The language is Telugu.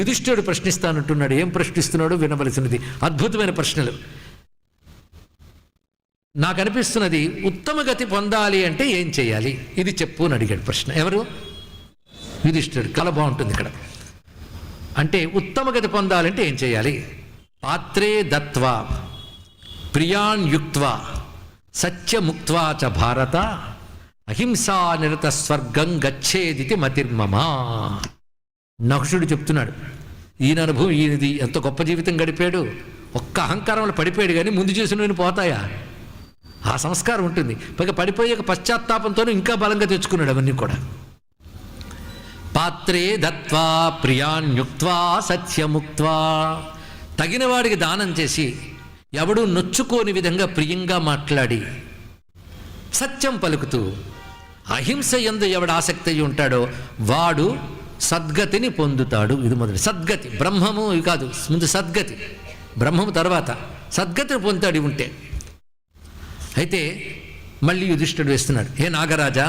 యుధిష్ఠిరుడు ప్రశ్నిస్తానంటున్నాడు. ఏం ప్రశ్నిస్తున్నాడో వినవలసినది. అద్భుతమైన ప్రశ్నలు. నాకు అనిపిస్తున్నది, ఉత్తమ గతి పొందాలి అంటే ఏం చేయాలి, ఇది చెప్పు అని అడిగాడు ప్రశ్న. ఎవరు? యుధిష్ఠిరుడు. చాలా బాగుంటుంది ఇక్కడ. అంటే ఉత్తమ గతి పొందాలంటే ఏం చేయాలి? పాత్రే దత్వా ప్రియాన్ యుక్త్వా సత్యముక్త్వా చ భారత అహింసా నిరత స్వర్గం గచ్చేదితి మతిర్మమా. నహుషుడు చెప్తున్నాడు. ఈయన అనుభవం, ఈయనది ఎంత గొప్ప జీవితం గడిపాడు. ఒక్క అహంకారంలో పడిపోయాడు, కానీ ముందు చేసినవి పోతాయా? ఆ సంస్కారం ఉంటుంది. పైగా పడిపోయాక పశ్చాత్తాపంతో ఇంకా బలంగా తెచ్చుకున్నాడు అవన్నీ కూడా. పాత్రే దత్వా ప్రియాన్యుక్త్వా సత్యముక్త్వా, తగిన వాడికి దానం చేసి ఎవడు నొచ్చుకోని విధంగా ప్రియంగా మాట్లాడి సత్యం పలుకుతూ అహింస యందు ఎవడు ఆసక్తి ఉంటాడో వాడు సద్గతిని పొందుతాడు. ఇది మొదటి సద్గతి. బ్రహ్మము ఇవి కాదు, ముందు సద్గతి. బ్రహ్మము తర్వాత సద్గతిని పొందుతాడు ఉంటే. అయితే మళ్ళీ యుధిష్ఠిరుడు వేస్తున్నాడు. హే నాగరాజా,